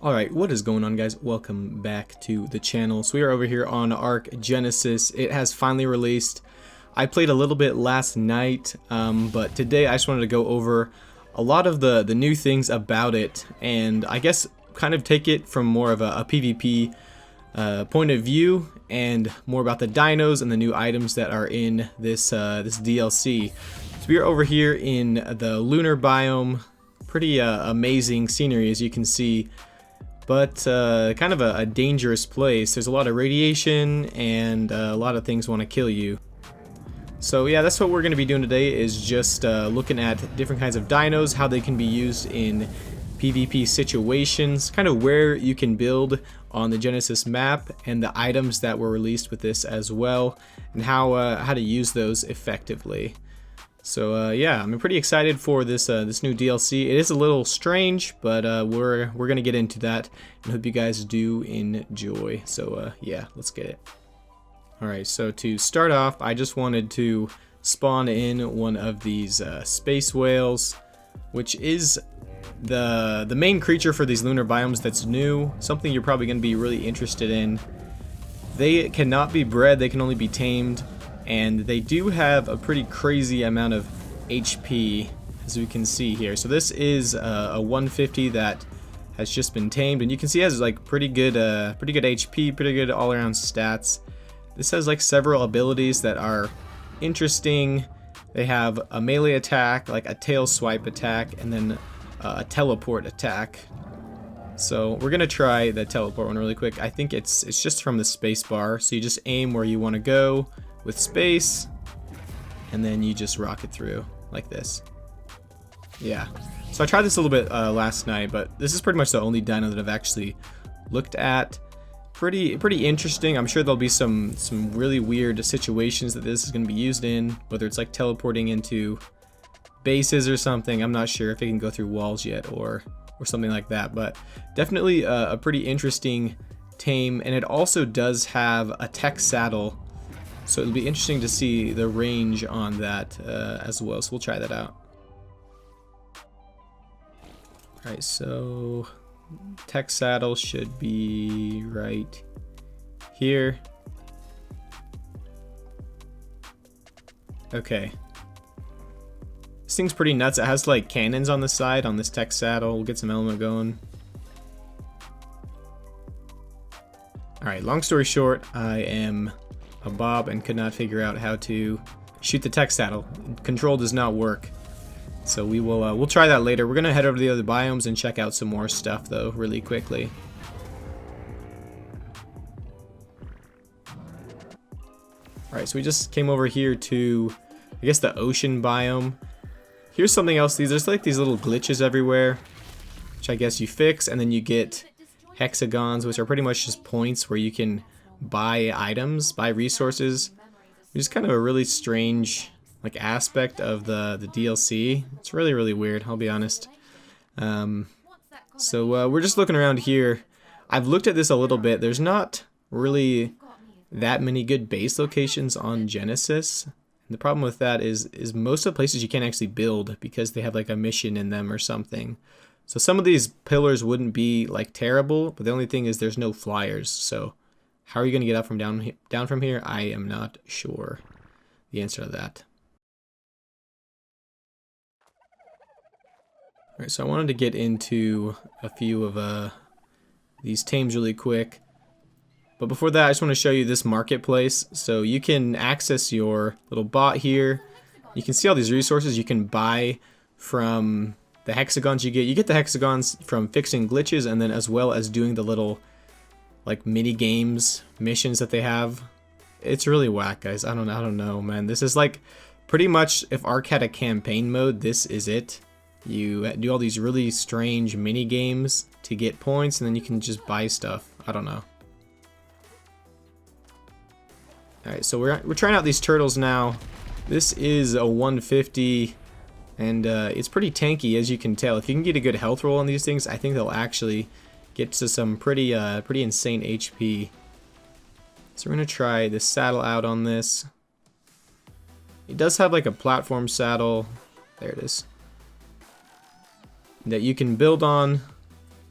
Alright, what is going on, guys? Welcome back to the channel. So we are over here on Ark Genesis. It has finally released. I played a little bit last night, but today I just wanted to go over a lot of the new things about it, and I guess kind of take it from more of a PvP point of view, and more about the dinos and the new items that are in this this DLC. So we are over here in the lunar biome. Pretty amazing scenery, as you can see. But kind of a dangerous place. There's a lot of radiation and a lot of things want to kill you. So yeah, that's what we're going to be doing today, is just looking at different kinds of dinos, how they can be used in PvP situations, kind of where you can build on the Genesis map, and the items that were released with this as well, and how to use those effectively. So yeah, I'm pretty excited for this this new DLC. It is a little strange, but we're gonna get into that, and hope you guys do enjoy. So yeah, let's get it. Alright, so to start off, I just wanted to spawn in one of these space whales, which is the main creature for these lunar biomes that's new, something you're probably gonna be really interested in. They cannot be bred, they can only be tamed. And they do have a pretty crazy amount of HP, as we can see here. So this is a 150 that has just been tamed, and you can see it has like pretty good HP, pretty good all-around stats. This has like several abilities that are interesting. They have a melee attack, like a tail swipe attack, and then a teleport attack. So we're gonna try the teleport one really quick. I think it's just from the space bar, so you just aim where you want to go with space, and then you just rocket through like this. Yeah, so I tried this a little bit last night, but this is pretty much the only dino that I've actually looked at. Pretty interesting. I'm sure there'll be some really weird situations that this is going to be used in, whether it's like teleporting into bases or something. I'm not sure if it can go through walls yet or something like that, but definitely a pretty interesting tame. And it also does have a tech saddle, so it'll be interesting to see the range on that as well. So we'll try that out. Alright, so tech saddle should be right here. Okay. This thing's pretty nuts. It has like cannons on the side on this tech saddle. We'll get some element going. Alright, long story short, I am a Bob and could not figure out how to shoot the tech saddle. Control does not work, so we will we'll try that later. We're gonna head over to the other biomes and check out some more stuff though really quickly. Alright, so we just came over here to, I guess, the ocean biome. Here's something else. There's like these little glitches everywhere, which I guess you fix, and then you get hexagons, which are pretty much just points where you can buy items, buy resources, which is kind of a really strange like aspect of the DLC. It's really weird, I'll be honest. So we're just looking around here. I've looked at this a little bit. There's not really that many good base locations on Genesis. And the problem with that is most of the places you can't actually build because they have like a mission in them or something. So some of these pillars wouldn't be like terrible, but the only thing is there's no flyers. So how are you going to get up from down from here? I am not sure the answer to that. Alright, so I wanted to get into a few of these tames really quick. But before that, I just want to show you this marketplace. So you can access your little bot here. You can see all these resources you can buy from the hexagons you get. You get the hexagons from fixing glitches, and then as well as doing the little like mini games, missions that they have. It's really whack, guys. I don't know, man. This is like pretty much, if Ark had a campaign mode, this is it. You do all these really strange mini games to get points, and then you can just buy stuff. I don't know. Alright, so we're trying out these turtles now. This is a 150, and it's pretty tanky, as you can tell. If you can get a good health roll on these things, I think they'll actually get to some pretty insane HP. So we're gonna try the saddle out on this. It does have like a platform saddle. There it is. That you can build on.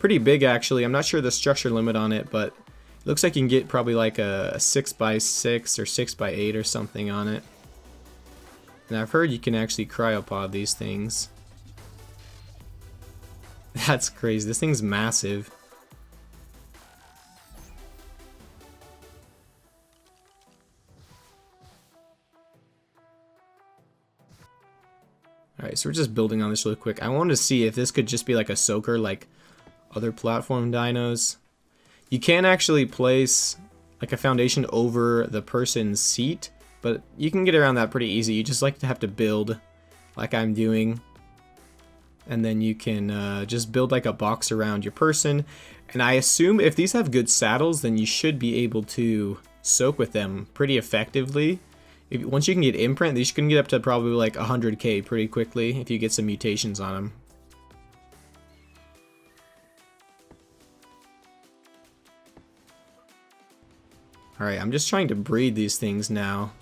pretty big actually. I'm not sure the structure limit on it, but it looks like you can get probably like a 6x6 or 6x8 or something on it. And I've heard you can actually cryopod these things. That's crazy. This thing's massive. Alright, so we're just building on this really quick. I wanted to see if this could just be like a soaker like other platform dinos. You can actually place like a foundation over the person's seat, but you can get around that pretty easy. You just like to have to build like I'm doing. And then you can just build like a box around your person. And I assume if these have good saddles, then you should be able to soak with them pretty effectively. Once you can get imprint, these can get up to probably like 100k pretty quickly if you get some mutations on them. Alright, I'm just trying to breed these things now.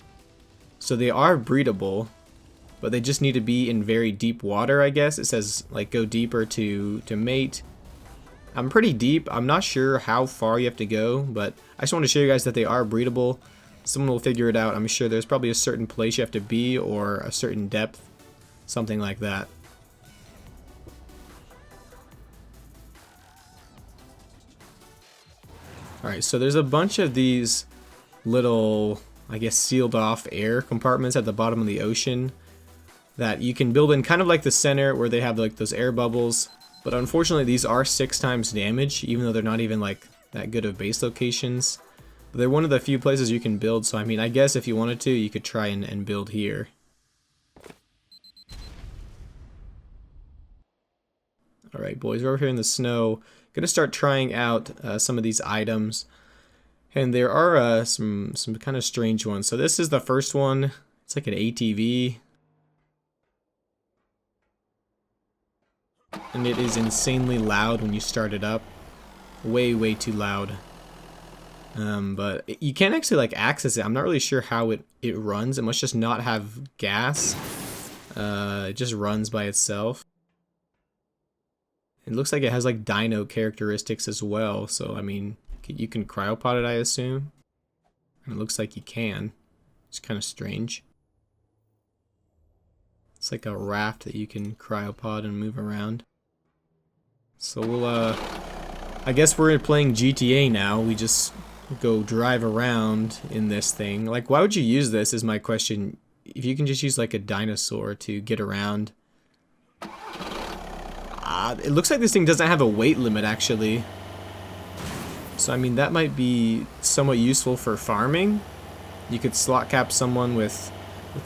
So they are breedable, but they just need to be in very deep water, I guess. It says like go deeper to mate. I'm pretty deep. I'm not sure how far you have to go, but I just want to show you guys that they are breedable. Someone will figure it out. I'm sure there's probably a certain place you have to be or a certain depth, something like that. Alright, so there's a bunch of these little, I guess, sealed off air compartments at the bottom of the ocean that you can build in kind of like the center where they have like those air bubbles. But unfortunately these are 6 times damage, even though they're not even like that good of base locations. But they're one of the few places you can build, so I mean, I guess if you wanted to, you could try and build here. Alright boys, we're over here in the snow. Gonna start trying out some of these items. And there are some kind of strange ones. So this is the first one. It's like an ATV. And it is insanely loud when you start it up. Way too loud. But you can't actually like access it. I'm not really sure how it runs. It must just not have gas. It just runs by itself. It looks like it has like dino characteristics as well. So I mean, you can cryopod it, I assume. And it looks like you can. It's kind of strange. It's like a raft that you can cryopod and move around. So we'll I guess we're playing GTA now. We just go drive around in this thing. Like, why would you use this is my question. If you can just use like a dinosaur to get around. It looks like this thing doesn't have a weight limit actually. So I mean that might be somewhat useful for farming. You could slot cap someone with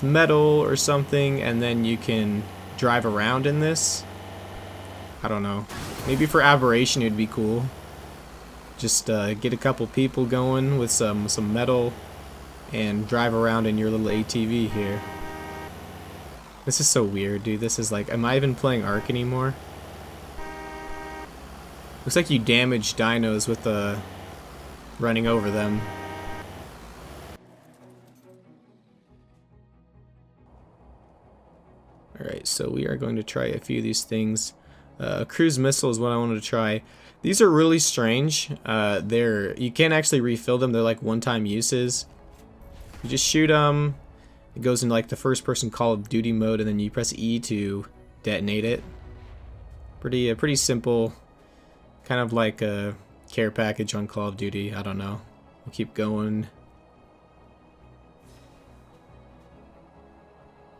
metal or something, and then you can drive around in this. I don't know. Maybe for aberration it'd be cool. Just get a couple people going with some metal and drive around in your little ATV here. This is so weird, dude. This is like, am I even playing Ark anymore? Looks like you damage dinos with running over them. Alright, so we are going to try a few of these things. Cruise missile is what I wanted to try. These are really strange. You can't actually refill them. They're like one-time uses. You just shoot them. It goes into like the first-person Call of Duty mode, and then you press E to detonate it. Pretty simple. Kind of like a care package on Call of Duty. I don't know. We'll keep going.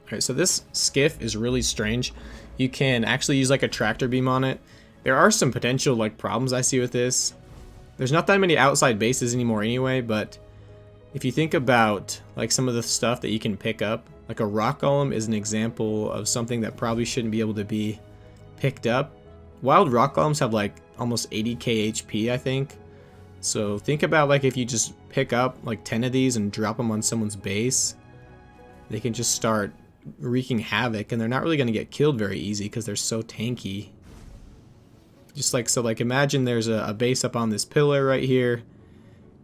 Alright, so this skiff is really strange. You can actually use like a tractor beam on it. There are some potential like problems I see with this. There's not that many outside bases anymore anyway, but if you think about like some of the stuff that you can pick up, like a rock golem is an example of something that probably shouldn't be able to be picked up. Wild rock golems have like almost 80k HP, I think. So think about like if you just pick up like 10 of these and drop them on someone's base, they can just start wreaking havoc, and they're not really going to get killed very easy because they're so tanky. Just like, so like imagine there's a base up on this pillar right here,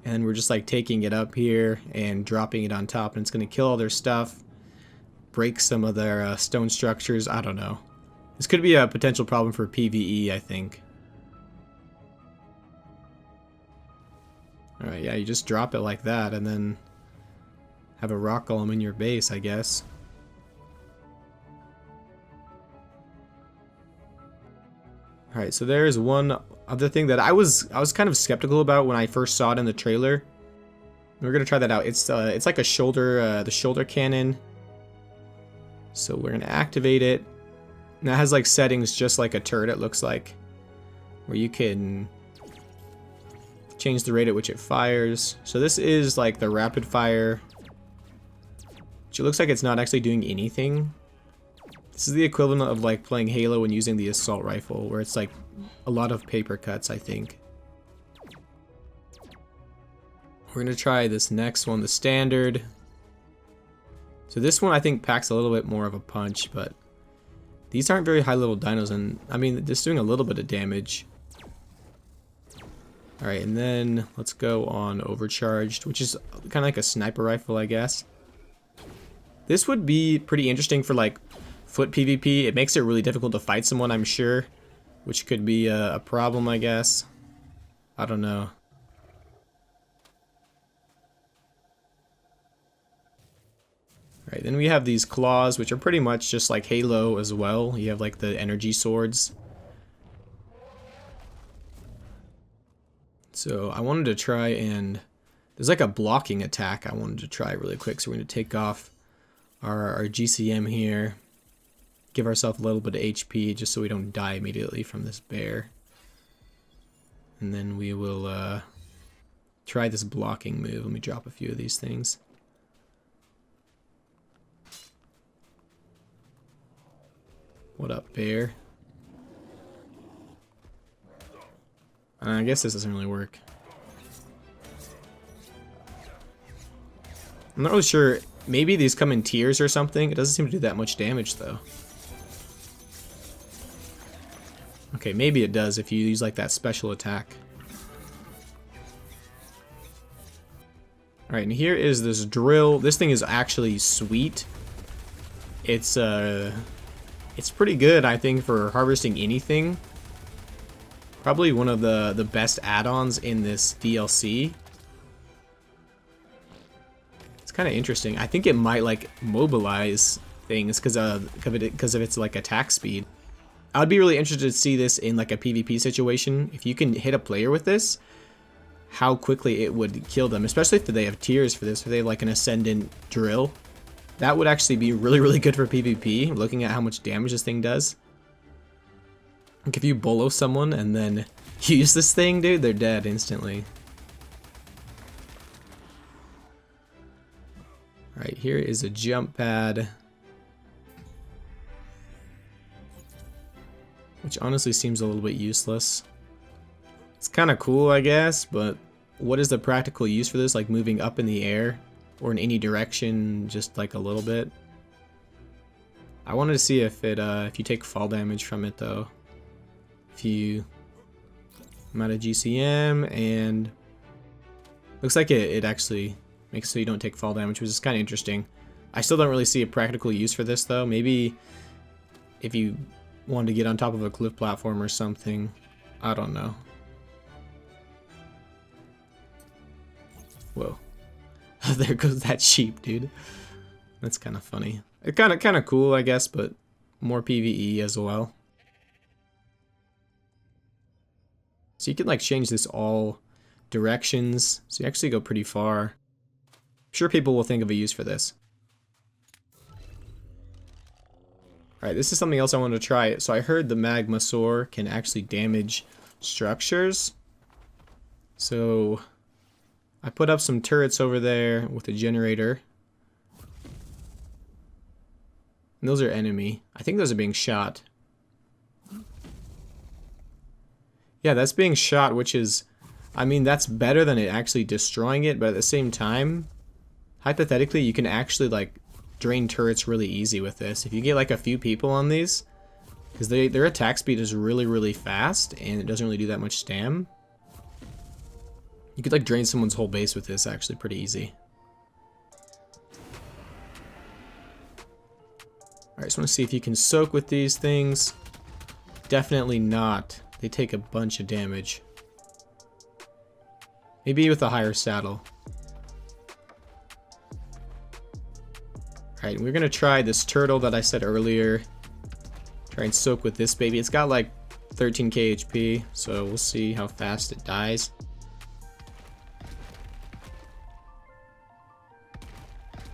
and we're just like taking it up here and dropping it on top, and it's going to kill all their stuff, break some of their stone structures. I don't know. This could be a potential problem for PvE, I think. Alright, yeah, you just drop it like that and then have a rock golem in your base, I guess. Alright, so there's one other thing that I was kind of skeptical about when I first saw it in the trailer. We're gonna try that out. It's like a shoulder, the shoulder cannon. So we're gonna activate it. And that has like settings just like a turret, it looks like, where you can change the rate at which it fires. So this is like the rapid fire, which it looks like it's not actually doing anything. This is the equivalent of like playing Halo and using the assault rifle, where it's like a lot of paper cuts, I think. We're gonna try this next one, the standard. So this one I think packs a little bit more of a punch, but these aren't very high level dinos, and I mean, just doing a little bit of damage. Alright, and then let's go on overcharged, which is kind of like a sniper rifle, I guess. This would be pretty interesting for like foot PvP. It makes it really difficult to fight someone, I'm sure, which could be a problem, I guess. I don't know. Alright, then we have these claws, which are pretty much just like Halo as well. You have like the energy swords. So I wanted to try and... there's like a blocking attack I wanted to try really quick. So we're going to take off our GCM here. Give ourselves a little bit of HP just so we don't die immediately from this bear. And then we will try this blocking move. Let me drop a few of these things. What up, bear? I guess this doesn't really work. I'm not really sure. Maybe these come in tiers or something. It doesn't seem to do that much damage, though. Okay, maybe it does if you use like that special attack. Alright, and here is this drill. This thing is actually sweet. It's pretty good, I think, for harvesting anything. Probably one of the best add-ons in this DLC. It's kind of interesting. I think it might like mobilize things because of its like attack speed. I would be really interested to see this in like a PvP situation. If you can hit a player with this, how quickly it would kill them, especially if they have tiers for this, if they have like an ascendant drill. That would actually be really, really good for PvP, looking at how much damage this thing does. Like if you bolo someone and then use this thing, dude, they're dead instantly. Alright, here is a jump pad. Which honestly seems a little bit useless. It's kind of cool, I guess, but what is the practical use for this? Like moving up in the air or in any direction, just like a little bit. I wanted to see if you take fall damage from it though. If you amount of GCM, and looks like it actually makes so you don't take fall damage, which is kind of interesting. I still don't really see a practical use for this though. Maybe if you wanted to get on top of a cliff platform or something. I don't know. Whoa. There goes that sheep, dude. That's kind of funny. It's kind of cool, I guess, but more PvE as well. So you can like change this all directions. So you actually go pretty far. I'm sure people will think of a use for this. Alright, this is something else I wanted to try. So I heard the magma soar can actually damage structures. So I put up some turrets over there with a generator. And those are enemy. I think those are being shot. Yeah, that's being shot, which is, I mean, that's better than it actually destroying it, but at the same time, hypothetically, you can actually, like, drain turrets really easy with this. If you get, like, a few people on these, because their attack speed is really, really fast, and it doesn't really do that much stam. You could, like, drain someone's whole base with this, actually, pretty easy. Alright, just want to see if you can soak with these things. Definitely not. They take a bunch of damage. Maybe with a higher saddle. Alright, we're gonna try this turtle that I said earlier. Try and soak with this baby. It's got like 13k HP, so we'll see how fast it dies.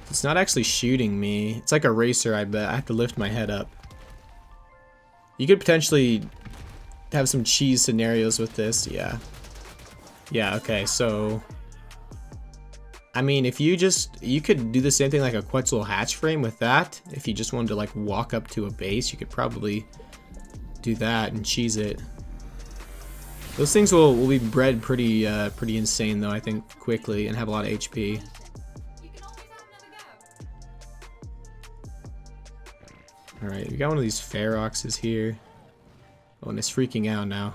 It's not actually shooting me. It's like a racer, I bet. I have to lift my head up. You could potentially have some cheese scenarios with this, yeah. Yeah, okay, so... I mean, if you could do the same thing like a Quetzal hatch frame with that. If you just wanted to like walk up to a base, you could probably do that and cheese it. Those things will be bred pretty insane though, I think, quickly, and have a lot of HP. Alright, we got one of these feroxes here. Oh, and it's freaking out now.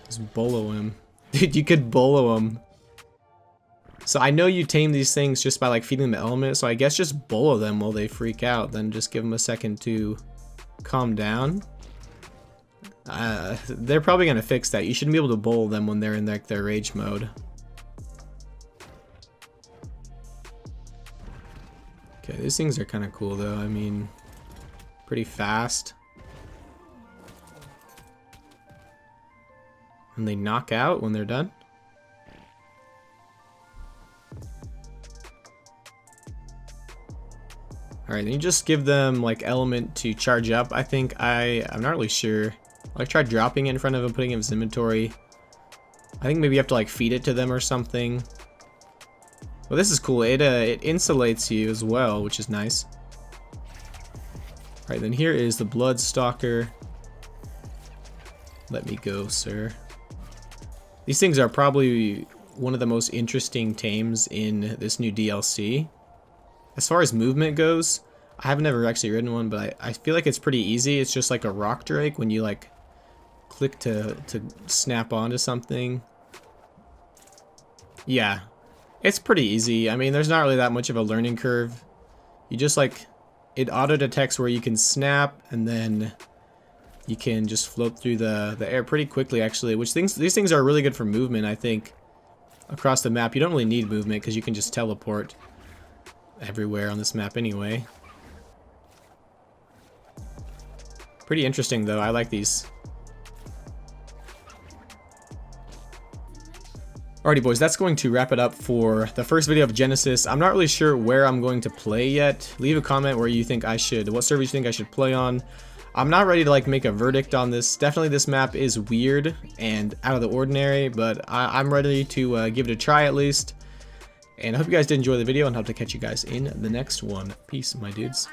Just bolo him. Dude, you could bolo him. So I know you tame these things just by like feeding them element, so I guess just bolo them while they freak out, then just give them a second to calm down. They're probably gonna fix that. You shouldn't be able to bolo them when they're in like their rage mode. Okay, these things are kind of cool though. I mean, pretty fast. And they knock out when they're done. Alright, then you just give them like element to charge up. I think I'm not really sure. Like try dropping it in front of him, putting it in his inventory. I think maybe you have to like feed it to them or something. Well, this is cool. It insulates you as well, which is nice. Alright, then here is the blood stalker. Let me go, sir. These things are probably one of the most interesting tames in this new DLC. As far as movement goes, I have never actually ridden one, but I feel like it's pretty easy. It's just like a rock drake when you like click to snap onto something. Yeah, it's pretty easy. I mean, there's not really that much of a learning curve. You just like, it auto detects where you can snap, and then you can just float through the air pretty quickly actually, which these things are really good for movement, I think. Across the map, you don't really need movement because you can just teleport everywhere on this map anyway. Pretty interesting though, I like these. Alrighty boys, that's going to wrap it up for the first video of Genesis. I'm not really sure where I'm going to play yet. Leave a comment where you think what server you think I should play on. I'm not ready to like make a verdict on this. Definitely this map is weird and out of the ordinary, but I'm ready to give it a try at least. And I hope you guys did enjoy the video, and hope to catch you guys in the next one. Peace, my dudes.